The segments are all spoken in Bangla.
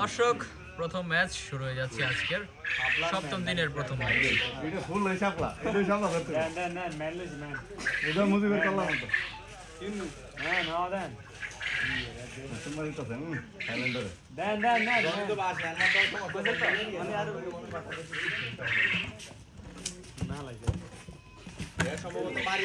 দর্শক প্রথম ম্যাচ শুরু হয়ে যাচ্ছে আজকের সপ্তম দিনের প্রথম ম্যাচ। এটা ফুল হই শাপলা এটা শাপলা করতে দেন ম্যানলেস ম্যান এটা মুজিবের কল্লা মতো হ্যাঁ নাও দেন তোমার তো থাইল্যান্ডের দেন তো বাসে আর তো মানে আর না লাগে এর সম্ভবত বাড়ি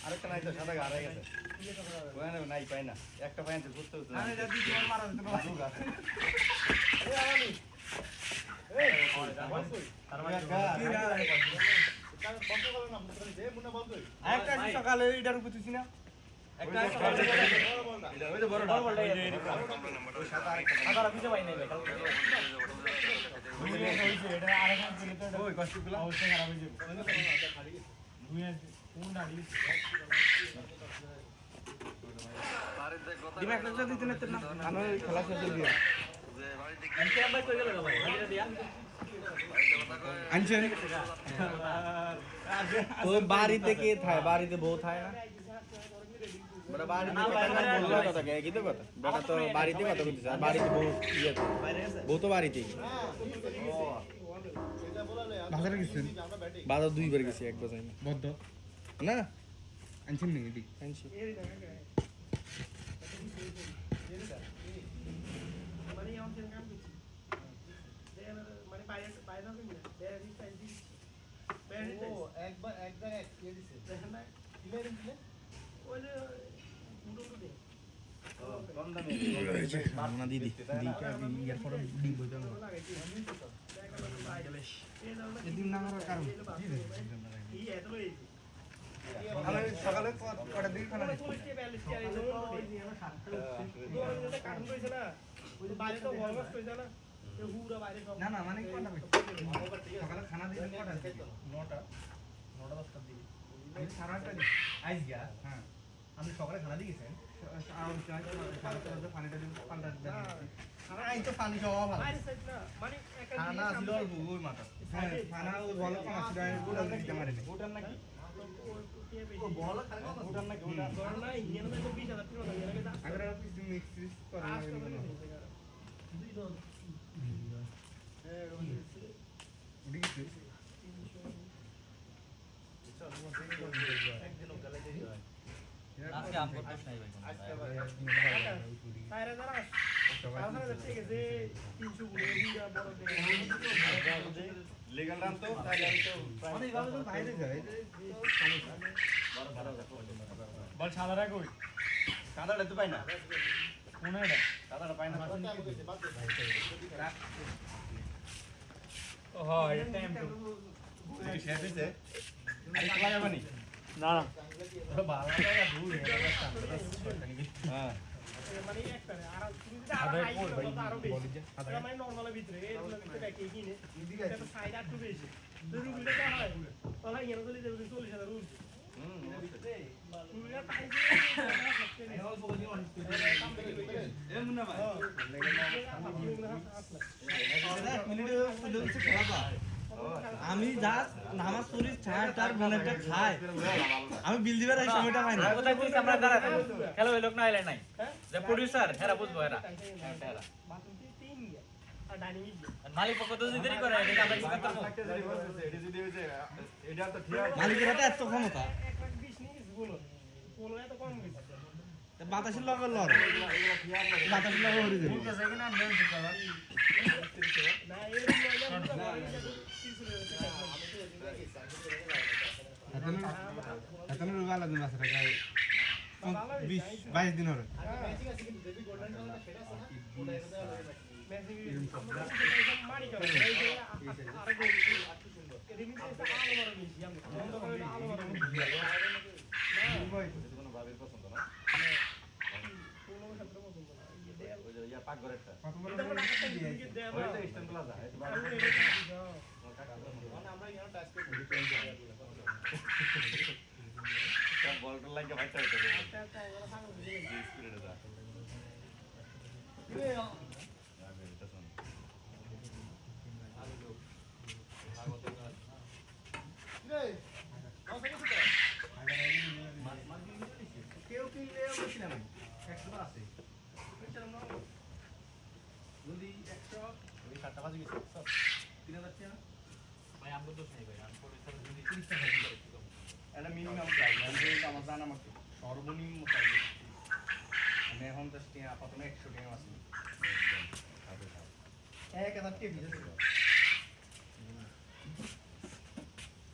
আরেকটা নাই তো সাদা হারাই গেছে ওখানে নাই পাই না একটা পাই না ঘুরতে হচ্ছে আরে দাদি জোর মারা দিতে না একটা সকালে এটার উপর তুই না একটা সকালে ওই যে বড় বড় ওই সাদা আরেকটা সাদা খুঁজে পাই নাই ভাই কালকে হইছে এটা আরেকটা দিলে তো ওই কষ্টগুলো অবস্থা খারাপ হয়ে যাবে দুইয়া কোন দাঁড়ি দিবা একটা দিতে না আমি খেলা শেষ করে দিয়া আনছে ভাই কই গেল ভাই হাজিরা দিয়া আনছেন তো বাড়িতে কে থাকে বাড়িতে বউ থাকে না বড় বাড়িতে বললো কথা কে কি তো কথা বেটা তো বাড়িতে কথা কইতেছে আর বাড়িতে বউ ইয়ে বউ তো বাড়িতেই বাজারে গেছেন বাজার দুইবার গেছি একবার যাই না বদ্ধ না আনছেন নাকি এটি আনছি না দিদি ইয়ার পরে দিব এদিন না করার কারণ আমি সকালে কটা দিকে খানা না না মানে কটা সকালে খানা দিয়ে কটা 9টা 10টার দিকে আমি সাড়ে 8টা দিই আইস গিয়া হ্যাঁ আপনি সকালে খানা দিয়ে গেছেন পানিটা দিন পাল্টা এই তো পানি খাওয়া ভালো খানা ছিল অল্প ওই মাথা হ্যাঁ খানা ওই ভালো কম আছে গোটা দিতে মারেনি গোটার নাকি বল খানা গোটার নাকি গোটা না ইঞ্জিন তো 20000 টাকা লাগে আগে কিছু মিক্স করে না আজকে আম করতেছ নাই ভাই লিগ্যাল রান তো থাইল্যান্ড তো অনেক ভালো তো বাইরে যায় বল সাদারা কই কাদাটা তো পাই না কোনে এটা কাদাটা পাই না ও হয় এটা টাইম তো শেষ হইছে আরে খেলা যাবে নি না ওটা ভালো জায়গা দূর হ্যাঁ মানে একটা আর তুমি যদি আরো হাই করো তো আরো বেশি এটা মানে নরমালের ভিতরে এগুলো কিন্তু ব্যাকে কিনে এটা সাইড আর একটু বেশি যদি রুলটা দেওয়া হয় তাহলে এর চলে যাবে 40000 রুল রুলটা টাইম এ মুন্না ভাই আমি জাস্ট নামাজ পড়ি চার তার বোনেরটা খাই আমি বিল দিবার এই সময়টা পাই না কোথায় কইছি আমরা দাঁড়া খেলো ওই লোক না আইলে নাই যে প্রোডিউসার এরা বুঝবো এরা বাথরুমে 3 গিয়া আর ডাইনিং আর মালিক পক্ষ তো যদি দেরি করে এটা আমরা কি করতে পারবো এটি যদি হইছে এটা তো ঠিক মালিকের হাতে এত ক্ষমতা 120 নিস বলো বলো এত কম গেছে বাতাসের লগে লড় বাতাসের লগে হরি যাবে না এর এতনে রুবা লাগবে মাছ টাকা 20-22 দিন হরে মারি করে এই যে আরে গোল রিমিট আছে আলো মারা বেশি আমরা বন্ধ করে আলো মারা বেশি কোনো ভাবের পছন্দ না ওই যে ইয়া পাক ঘরেরটা ওই তো ইস্টার্ন প্লাজা এই তো আমরা এখানে টাচ করে সব বলটা লাগে ভাইটা হইতো স্পিরিটে দা এটা শুন রে আমগো দোষ নাই ভাই, আমি পরিচালক যদি এটা মিনিমাম প্রাইস আমি যেটা আমার জানা মতে সর্বনিম্ন প্রাইস আমি এখন জাস্ট প্রথমে 100 টাকা আছে 1000 টাকা দিয়েছে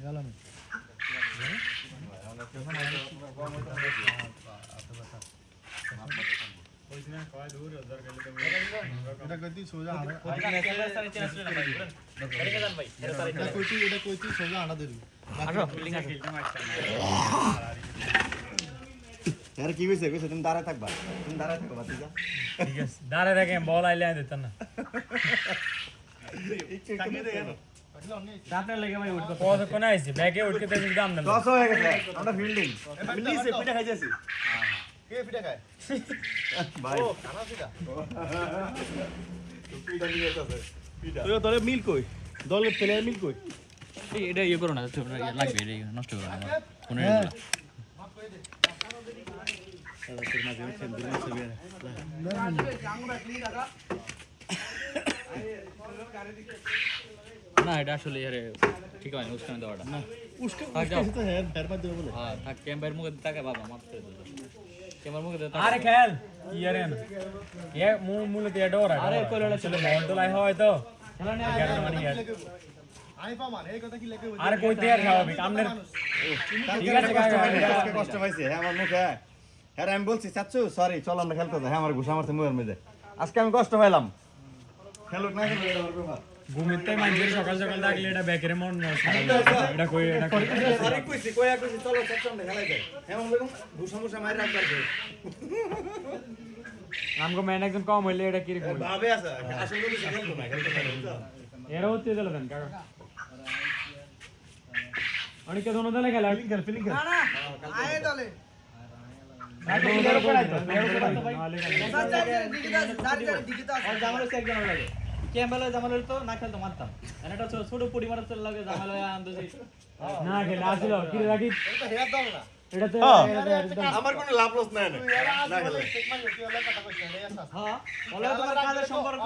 গেলাম এটা কইতি সোজা আনা ক্যামেরা সামনে চেঞ্জ করে না ভাই এদিকে যান ভাই এটা কইতি সোজা আনা দেবি আসো বিল্ডিং আসো यार কি কইছে তুমি দাঁড়ায় থাকবা বাতিজা ঠিক আছে দাঁড়ায় রাখেন বল আইলে আই দিতেন না তাকিয়ে দেখেন আপনার লাগে ভাই উঠতে কত কোন আইছে ব্যাগে উঠতে তো দাম না লস হয়ে গেছে আমরা ফিল্ডিং মিলিছে পিঠা খাইতেছি কে পিঠা খায় ভাই ও খানা পিঠা পিঠা নিয়ে আসছে পিঠা তুই তোরে মিল কই দল প্লেয়ার মিল কই এটা ইয়ে করো না লাগবে এটা নষ্ট করো না কোন না এটা আসলে আরে ঠিক হয় না উস্কানে দেওয়াটা না उसका যাও। तो है पैर में दे बोले হ্যাঁ থাক ক্যাম্পার মুখে তাকে বাবা মাফ করে দিও ক্যাম্পার মুখে তাকে আরে খেল ইয়ারেন এ মূলত এটা ওরা আরে কইলো চলে মন তো লাই হয় তো খেলা নিয়ে এগারো মানে ইয়ার আমি পামান এই কথা কি লেগে আরে কইতে আর স্বাভাবিক আমনের ঠিক আছে আজকে কষ্ট পাইছে হ্যাঁ আমার মুখে হ্যাঁ আমি বলছি চাচ্ছু সরি চল আমরা খেলতে যাই হ্যাঁ আমার ঘুষা মারছে মুখের মধ্যে আজকে আমি কষ্ট পাইলাম খেলুক না খেলুক এটা আমার ব্যাপার ঘুমিতে মানুষের সকাল সকাল ডাকলে এটা ব্যাকের মন এটা কই এটা কই সরি কইছি কইয়া কইছি চলো চাচ্ছু আমরা খেলাই যাই হ্যাঁ আমার বেগম ঘুষা মুষা মারি রাখবার আমগো ম্যান একজন কম হইলে এটা কি রকম ভাবে আছে আসলে তো খেলতো না খেলতে পারে এরা হচ্ছে দিল দেন কাকা অনেকে দোনো দলে খেলা ফিলিং খেল আয় দলে ক্যাম্পালে জামালের তো না খেলতো মারতাম এটা ছোট পড়ি মারার চলে লাগে জামালে আনতেছি না খেলে আসলো কি রাখি এটা হেয়ার দাও না এটা তো আমার কোনো লাভ লস নাই না খেলে হ্যাঁ বলে তোমার কাজের সম্পর্ক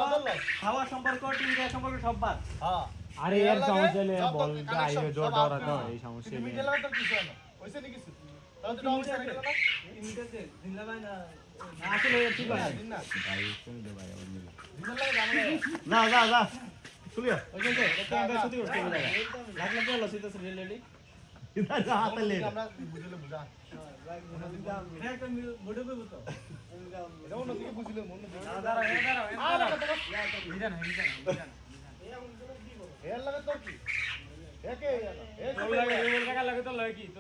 খাওয়ার সম্পর্ক টিম দেওয়ার সম্পর্ক সব বাদ হ্যাঁ আরে এর সমস্যা হলে বল যাই জোর ডরা তো এই সমস্যা তুমি নেই মিডল তো কিছু না হইছে নি কিছু তাহলে তো ডাউন সাইড গেল না আসলে ঠিক আছে দিন না না যা যা তুলিয়া ওই যে ক্যাম্পার ছুটি করতে হবে লাগলে তো লসিত রিলেলি যা হাতে লে আমরা বুঝলে বুঝা একটা বড় বড় তো এটা অন্যদিকে বুঝলে মন হেয়ার লাগে তোর কি একে এই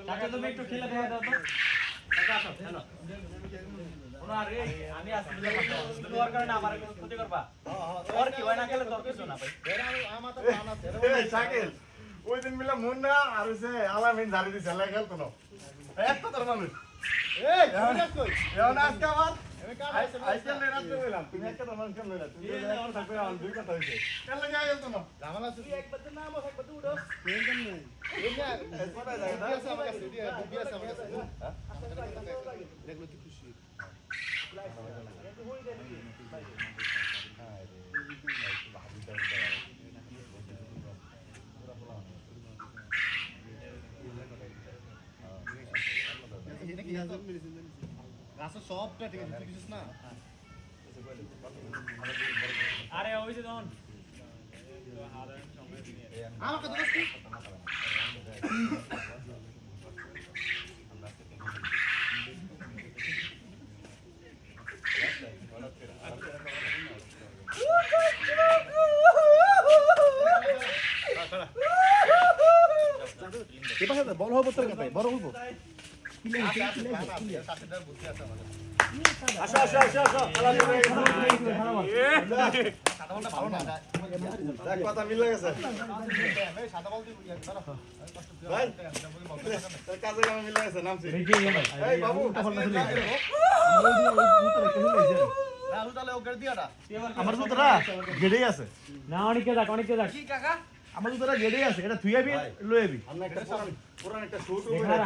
তাকে তুমি একটু খেলে দেখা দাও তো আসো হ্যালো ওনারে আমি আসলে তোমার কারণে আমার কোনো ক্ষতি করবা আর কি হয় না খেলে তোর কিছু না ভাই আমার তো জানা আছে এই শাকিল ওই দিন মিলা মন না আর হইছে আলামিন ঝাড়ি দিছে লাই খেলতো না একটা তোর মানুষ এই বুঝাস কই এখন আজকে আমার আমি কাজ আজকে রাতে বললাম তুমি একটা তোর মানুষ কেন না তুমি আমার থাকবে আমার দুই কথা হইছে কেন লাগা গেলতো না জামালা সুতি একবার তো নাম একবার তো উড়ো এই না কোথায় যায় বিয়াস আমার কাছে বিয়াস আমার কাছে দেখলো কি খুশি গাছের সবটা ঠিক আছে তুই কিছু না আরে ওই যে তখন আমার কথা বলছি কে পাশে বল হবো তোর কাছে বড় হবো আসো আসো আসো আসো দেখ কথা মিলে গেছে ভাই তোর কাজে কামে মিলে গেছে নামছি এই বাবু আমার জুতরা গেড়েই আছে না অনেকে যাক আমার জুতরা গেড়েই আছে এটা তুই আবি লই আবি আমরা একটা পুরান একটা শুট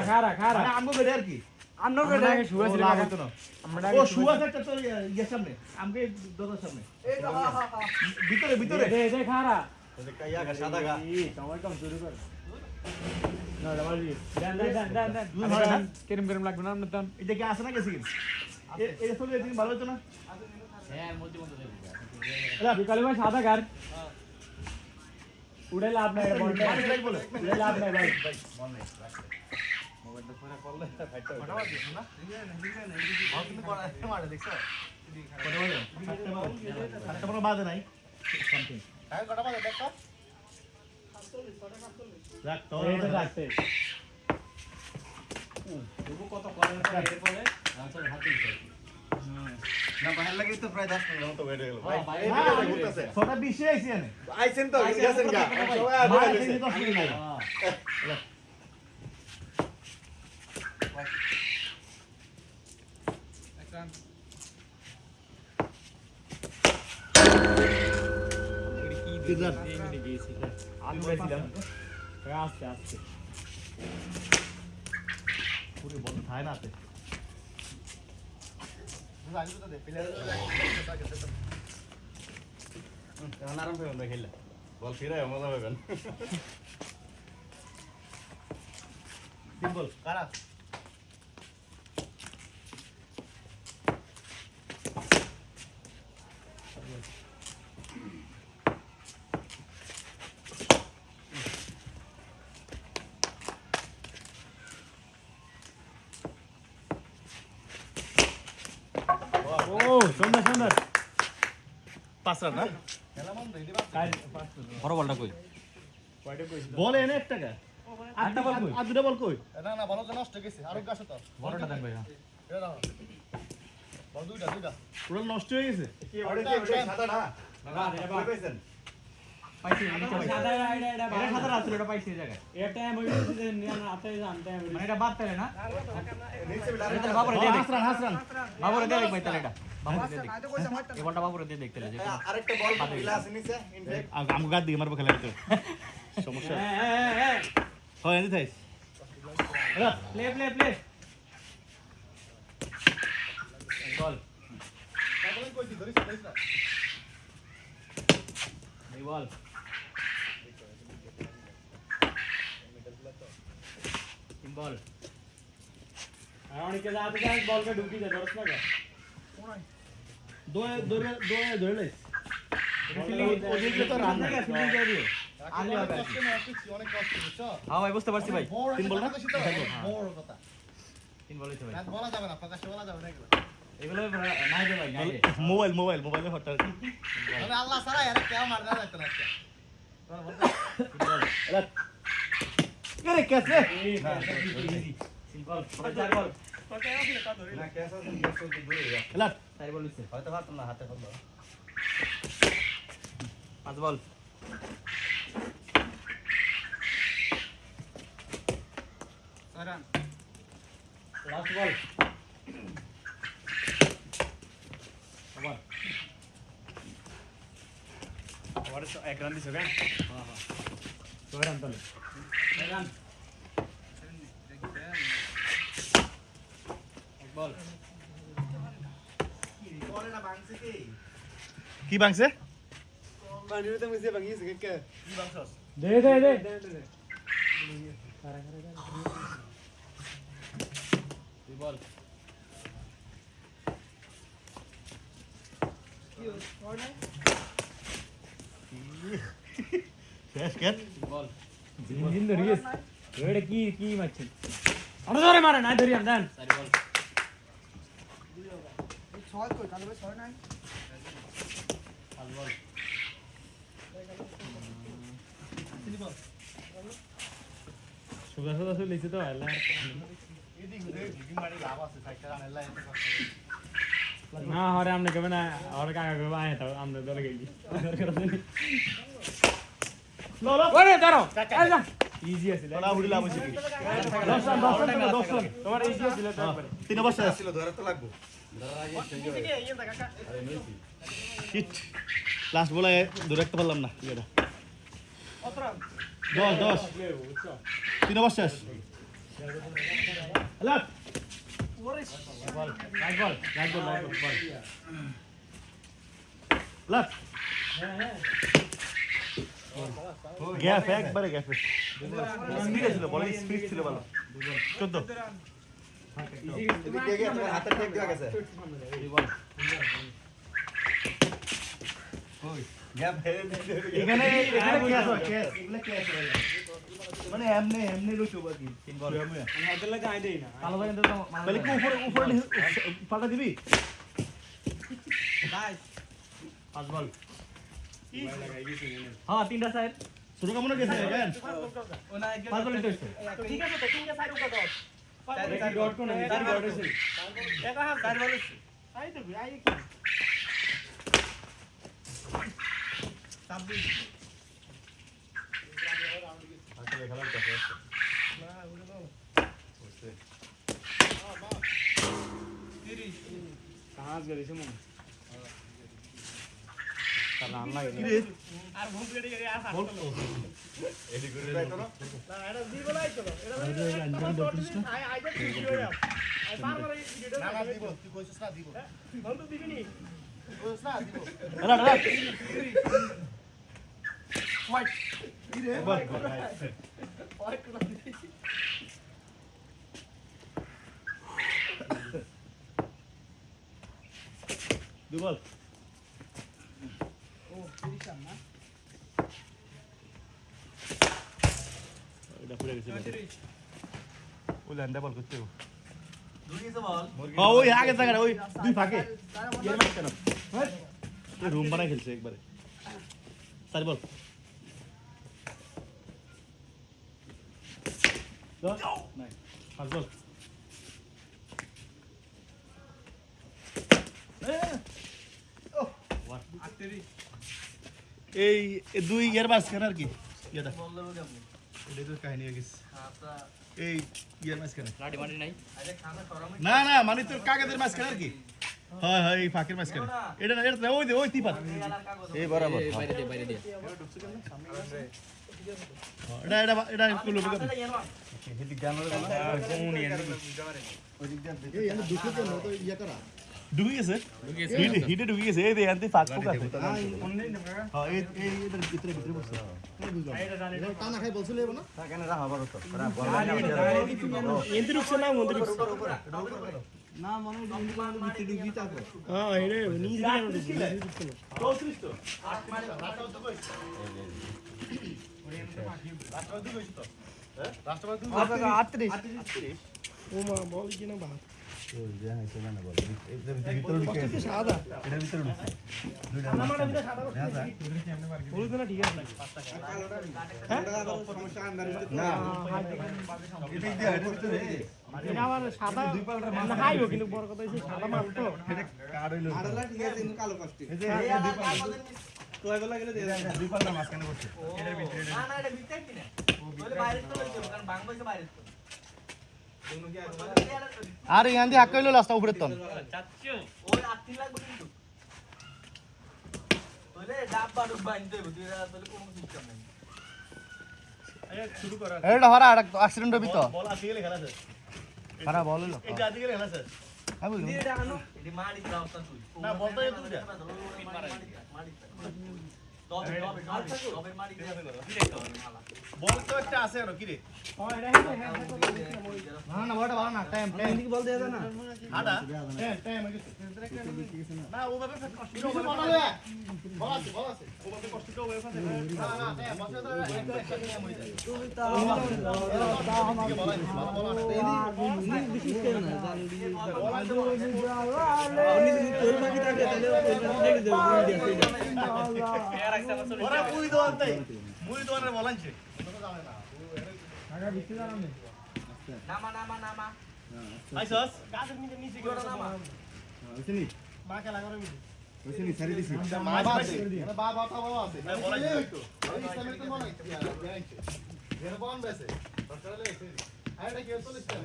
খারা মানে আমগো গেড়ে আর কি আমরা আগে শুয়ে ছিল লাভ হতো না আমরা ও শু আছে একটা তোর ইয়ের সামনে আমকে দরজার সামনে ভিতরে ভিতরে দে খারা সাদা গা সময় কম শুরু কর না ডাবল জি দেন কেরম কেরম লাগবে না আপনার এটা কি আছে না গেছে এটা চলে দিন ভালো হতো না বিকালে ভাই সাদা গার উড়ে লাভ নাই বল উড়ে লাভ নাই ভাই মোবাইলটা ফোনে করলে ফাইটটা কিন্তু মারে দেখছো কত বড় বাজে নাই সামথিং হ্যাঁ কত বাজে দেখো রাখ তো এই তো রাখতে কত করেন এরপরে আনসার হাতে না বাইরে লাগি তো প্রায় 10 মিনিট মতো ওয়েট হয়ে গেল ভাই ভাই, এই ভিডিওটা ঘুরতেছে ছোটা 20 আইছি আনে আইছেন তো গেছেন গা সবাই আগে মার গেছে দিন 10 মিনিট লাগে আমি বলেছিলাম আস্তে আস্তে পুরো বল থাই না তে আরাম করে আমরা খেললে বল ফিরায় মজা পাবেন সিম্পল কারা ও সুন্দর সুন্দর পাঁচ রান না বড় বলটা কই বল এনে একটা কা আটটা বল কই? আর দুটো বল কই না না বলো তো নষ্ট হয়ে গেছে আরো গাছ তো বড়টা দেন ভাই বল দুইটা পুরো নষ্ট হয়ে গেছে সাদা না না এটা বা পেয়েছেন পাইছি সাদা এটা এটা সাদা রাস্তা এটা পাইছি এই জায়গায় এটা টাইম হয়ে গেছে যে না আতে জানতে আমি মানে এটা বাদ পেলে না নিচে বিলা এটা বাবুরে দিয়ে দেখ হাসরান বাবুরে দিয়ে দেখ ভাই তাহলে এটা বাবুরে দিয়ে দেখ এই বলটা বাবুরে দিয়ে দেখতে লাগে আরেকটা বল বিলা আছে নিচে ইনফেক্ট আমগো গাদ দিকে মারবো খেলা ভিতরে সমস্যা হয় এনে থাইস প্লে প্লে প্লে বল এই বল তিন বল আর অনেকে যাতে যায় বলকে ঢুকি দেয় ধরছ না দোয়ে ধরে লাইস ওদিকে তো রান নাই ফিল্ডিং দিয়ে দিও আনলে হবে অনেক কষ্ট বুঝছো হ্যাঁ ভাই বুঝতে পারছি ভাই তিন বল না বড় কথা তিন বল হইছে ভাই রাত বলা যাবে না প্রকাশ্যে বলা যাবে না এগুলো এগুলো নাই রে ভাই নাই রে মোবাইলে হঠাৎ মানে আল্লাহ ছাড়া এর কেউ মার না যাইতো না আজকে তোমার বলতে আরে কেসে সিম্পল চার বল না কেসা তো দূরে যা লাট চার বল হইছে হয়তো পারতাম না হাতে ফেললো পাঁচ বল লাস্ট বল আবার আবার এক রান দিছো কেন ছয় রান তাহলে রান এক বল কি ভাঙছে দে দে দে দুই বল শেষ কেন তিন বল দিন ধরে গেছে ওটা কি কি মারছেন আরে ধরে মারে না ধরি আম দেন চার বল পাঁচ বল সুগা সুগা লিখছে তো আল্লাহ না হরে আমনে কবে না আর কাকা কবে আয় তো আমনে ধরে গেলি ওরে ধরো ইজি আছে তোলা উড়ি লাভ হইছে কি 10 রান তোমার ইজি ছিল তারপরে তিন অবস্থা ছিল ধরে তো লাগবো ধরার আগে সেই আরে মেসি হিট লাস্ট বলে ধরে রাখতে পারলাম না এটা 10 তিন অবস্থা লাট রাইট বল লাট গ্যাপ একবারে গ্যাপে স্পিড ছিল বলে স্পিড ছিল ভালো 14 এদিকে গিয়ে তোমার হাতের ঠেক দেওয়া গেছে গ্যাপ এখানে এখানে কি আছে ক্যাচ এগুলা ক্যাচ মানে এমনি রইছো বাকি তিন বল হাতের লাগে আই দেই না কালো ভাই কিন্তু তাহলে কি উপরে উপরে পাল্টা দিবি পাঁচ বল লাগাই গেছি হ্যাঁ তিনটা সাইড শুরু কেমন গেছে কেন পাঁচ বল হইছে তো ঠিক আছে তো তিনটা সাইড উঠা দাও চার ডট কোন চার ডট আছে একা হাত চার বল আই তো আই কি আসলে খেলার কাছে কাজ করেছে মনে তার নাম লাগে আর ভুল করে গেছে আর হাত এডি করে না এটা দি বলাই তো এটা আই আই যা ভিডিও আই বারবার এই ভিডিওটা না না দিব তুই কইছিস না দিব বল তো দিবি নি কইছিস না দিব না না দুবল এটা পুরো গেছে ওই ল্যান্ডা বল করতে হ্যাঁ ওই আগে জায়গা ওই দুই ফাঁকে এর মাঝে কেন ওই রুম বানাই খেলছে একবারে চার বল নাই পাঁচ বল এই দুই ইয়ার মাঝখানে আর কি এটা এটাই তো কাহিনী হয়ে গেছে এই ইয়ার মাঝখানে না না মানে তোর কাগজের মাঝখানে আর কি হয় হয় এই ফাঁকের মাঝখানে এটা না এটা ওই দে ওই তিপা এই বরাবর এটা এটা এটা কুলো বুকা ডুবে গেছে হিটে ডুবে গেছে এই দে আনতে ফাঁক ফুক আছে হ্যাঁ এই এই এটার ভিতরে ভিতরে বসে টানা খাই বলছিল এবো না কেন রাখা বড় তো এন্তি রুকছে না মন্দির রুকছে না মনে বন্ধু কোন ভিতরে ঢুকি তাকো হ্যাঁ এরে নিজ দিকে রুকছে না 34 তো ও মা বল কি না বাত সাদা এটার ভিতরে ঢুকছে না মানে বিনা সাদা বল না ঠিক আছে না এটা দিয়ে এটার ভিতরে এটা আমার সাদা না হাইও কিন্তু বড় কথা হইছে সাদা মাল তো এটা কার্ড হইলো আড়ালা ঠিক আছে ইনু কালো কষ্ট এই যে দুই পাল্টা তো এগুলা গেলে দিয়ে দেন দুই পাল্টা মাঝখানে বসে এটার ভিতরে না না এটা ভিতরে কি না বলে বাইরে তো লইছো কারণ বাংলাদেশে বাইরে তো আরে ইয়ান্দি হাক্কাইলো লাস্ট উপরে তন চাচ্চু ওই 8 লাগবে কিন্তু বলে ডাব্বা ডুব্বা আনতে হবে তুই তাহলে কোনো সিস্টেম নাই শুরু করা এটা হরা অ্যাক্সিডেন্ট হবি তো বল আসি গেলে খেলা স্যার খারা বল হলো এটা আদি গেলে খেলা স্যার হ্যাঁ বুঝলি এটা আনো এটি মারি দাও তুই না বলতো এ তুই যা মারি তবে মারি বল তো একটা আছে আর কি রে না না বড় ভালো না টাইম এদিকে বল দেয়া না আডা টাইম না ও ভাবে কষ্ট করে বল আছে ও ভাবে কষ্ট করে ওই পাশে না না টাইম বসে তো একটা নিয়ম হই যায় তুই তা ওরা মুই দোয়ান তাই মুই দোয়ানের বলানছে নামা নামা নামা আইছস গাছের নিচে নিচে কি ওটা নামা হইছেনি মা খেলা করে মিলে হইছেনি সারি দিছি মা আছে বাবা বাবা আছে না বলাই ওই ইসলামের তো মনে হচ্ছে জানাইছে এর বন বেসে সরকারে এসে আইটা কি চলিস না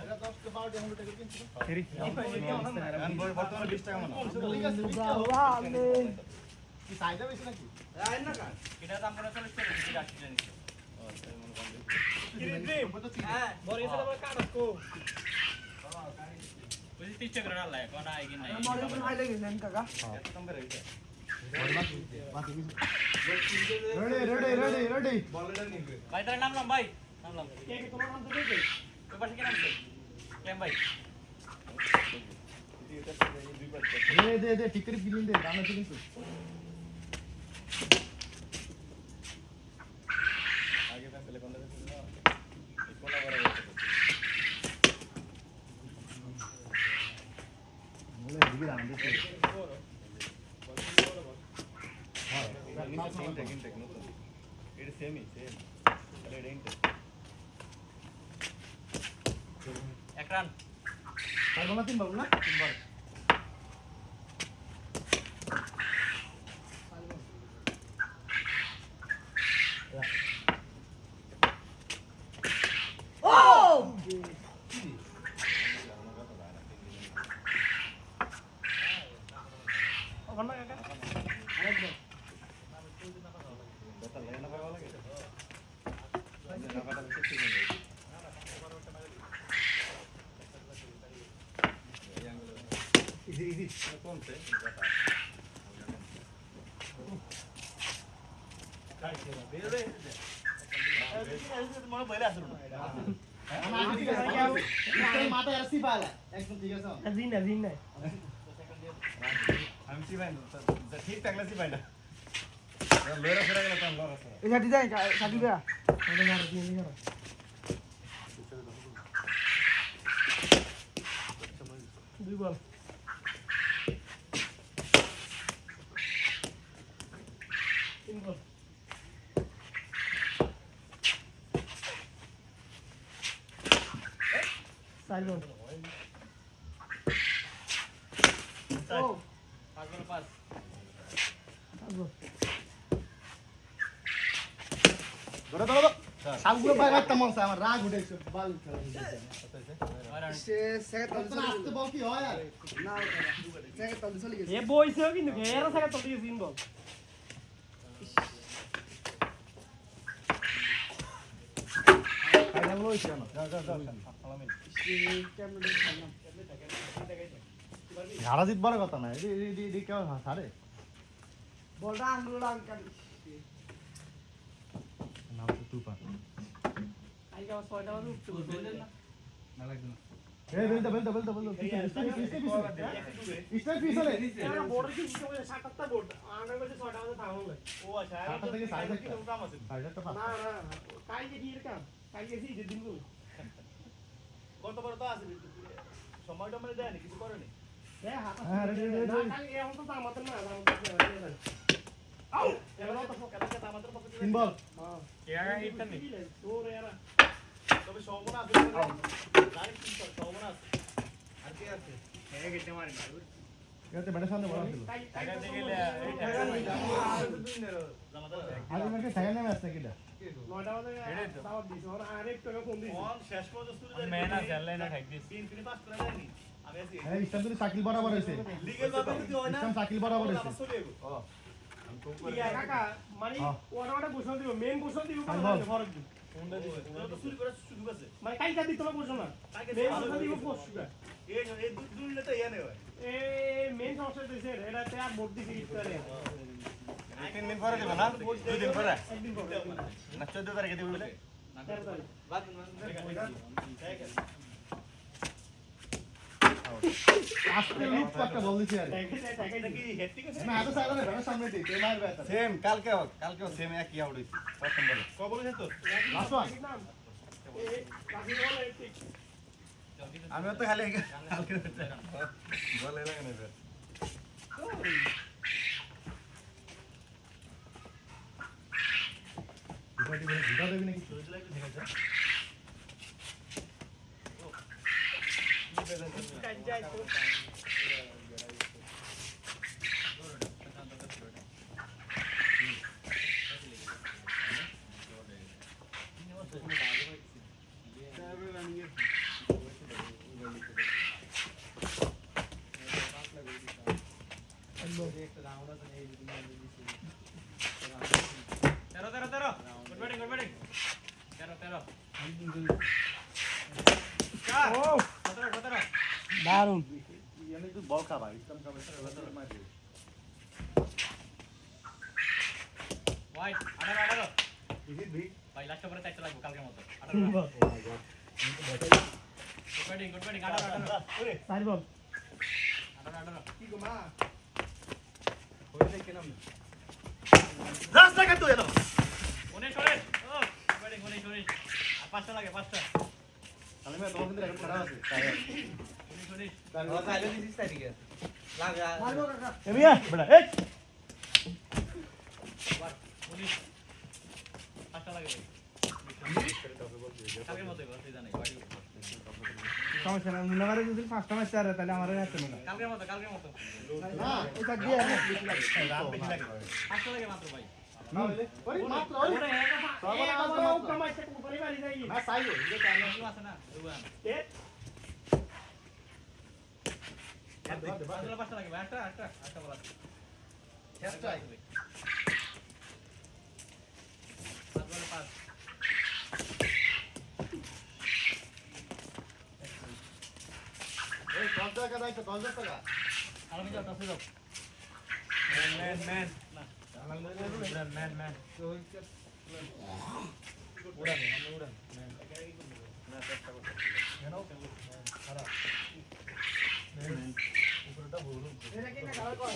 এটা 10 কে 12 টাকা টাকা কিনছি বর্তমানে 20 টাকা মনে কি সাইডা বেশি নাকি আইন না কার এটা দাম করে 40 টাকা দিছি রাখছি জানিস কি রে হ্যাঁ বড় এসে আবার কাটস কো বুঝি 30 করে আল্লাহ কোন আই কি নাই রেডি ভাই তার নামলাম ভাই নামলাম কে কে তোমার নাম তো দেখে ওই পাশে কি নামছে ক্লেম ভাই দে ঠিক করে বিলিন দে দাম আছে কিন্তু আগে ফেলে কোন দিকে ছিল এই কোনা বড় বড় বলে দিকে দাম দে ইনটেক নতুন এটা সেম তাহলে এটা ইনটেক এক রান পারবো না তিন বল না তিন বল ওখানে কাকা কথা লাগে না ভালো লাগে না কথা বেশি ঠিক নেই ইজি কোনতে মনে বলে আসলো না মাথা এসি পালা একদম ঠিক আছে জিন না আমি সিবাই না ঠিক থাকলে সিবাই না লয়েরা ফেরা গেল তো লড় আছে এটা ডিজাইন সাকি দেয়া এটা না দিন না দুই বল তিন বল চার বল ও 5 বল 5 পাঁচ বল ধরো সবগুলো পাই রাখতাম মন আমার রাগ উঠেছে বল খেলা আসতে বল কি হয় আর এ বইছেও কিন্তু এরা সাকা তো দিয়ে তিন বল ফাইনাল হইছে না হারা জিত বড় কথা না এডি কেউ হারে বলটা আঙ্গুল আঙ্কাল নাম তো তুফান আইগা 6টা বাজে উঠতে বলবেন না না লাগবে না এই বেলটা স্টেপ পিছলে এরা বর্ডার কি দিতে বলে 7টা বোর্ড আঙ্গুল বলে 6টা বাজে থামলে ও আচ্ছা সাতটা থেকে সাড়ে কি কাম আছে সাড়ে তো না না কাই যে দিয়ে কাম কাই যে দিন দিন কত বড় তো আছে সময়টা মানে দেয়নি কিছু করেনি হ্যাঁ হাত হ্যাঁ, রেডি। না কাই এখন তো আমাদের না আমাদের আউ এরা তো কালকে তো আমাদের পক্ষে তিন বল হ্যাঁ এরা হিটটা নেই তোর এরা তবে সৌমনা আছে ডাইরেক্ট তিন সৌমনা আছে আর কে আছে এই গেটে মারি না এতে ব্যাটের সামনে বল ছিল কাই এটা দিকে আজ আমাকে টাইম নেমে আসছে কিটা 9টা বাজে তাও দিছ আর আরেক টাকা ফোন দিছ কোন শেষ পর্যন্ত শুরু মেনা জানলে না থাক দিস তিন ফিনি পাস করে দেয়নি আমি আছি এই স্টাম তো সাইকেল বরাবর হইছে লিগে যাবে যদি হয় না স্টাম সাইকেল বরাবর হইছে চলে যাবো আমি তো করে ইয়া কাকা মানে ওটা গোসল দিব মেন গোসল দিব বল। ফরক দিব কোনটা দিবে তো শুরু করে শুরু আছে মানে কাইটা দিতে না গোসল না কাকে মেন ভালো গোসল দিব করে পোস্টটা এই দুইলে তো ইয়া নেই হয় এ মেন সমস্যা দিছে এটাতে আর ভোট দিতে ইচ্ছারে 3 দিন পরে দেব না 2 দিন পরে একদিন পর না 14 তারিখে দেব বলে 13 তারিখ আজকে লুট পাটটা বল দিছি আর এটা কি হেডটিক আছে না এত সাইকেল ব্যাটের সামনে দিতে মার ব্যাট সেম কালকেও সেম একই আউট হইছে প্রথম বলে কবল আছে তো লাস্ট ওয়ান নাম এ কাকি বলে ঠিক আমি তো খালি কালকে বলে লাগে না ব্যাট ভিডিও দেবি নাকি কাজ যায় তো তেরো গুড ব্যাটিং 13 ও 17 দারুন ইয়ানি তুই বল খা ভাই ইসলাম খাবার মাটি হোয়াইট 18 ভিজিট ভিক ভাই লাস্ট ওভারে 4টা লাগবে কালকের মতো 18 গুড ব্যাটিং 18 ওরে সাইড বল 18 কি গো মা রাস্তা কাট তো এলো উনিশ উনিশ ও ব্যাটিং উনিশ আর 5টা লাগে 5টা আমি তোমার কিন্তু রেকর্ড করা আছে উনিশ উনিশ খাইলে দিছিস তাই ঠিক আছে লাগা মারবো কাকা এমিয়া বড়া এই উনিশ 5টা লাগে কালকের মতো বলতে জানাই বাড়ি সমস্যা না মুনাবারে যদি 5টা ম্যাচ চারে তাহলে আমারে হাতে না কালকের মতো না এটা দিয়ে বেশি লাগে রাত বেশি লাগে 5টা লাগে মাত্র ভাই ওরে মাত্র ওরে কমাইছে কোপারি বাড়ি যাই না সাইও যে টাইম আছে না দুবান এ পাঁচটা লাগে ভাই একটা বলা চেষ্টাই পাঁচ এই 10 টাকা দাও তো 10 টাকা আর আমি যাও টসে যাও ম্যান এটা কি না কালার কর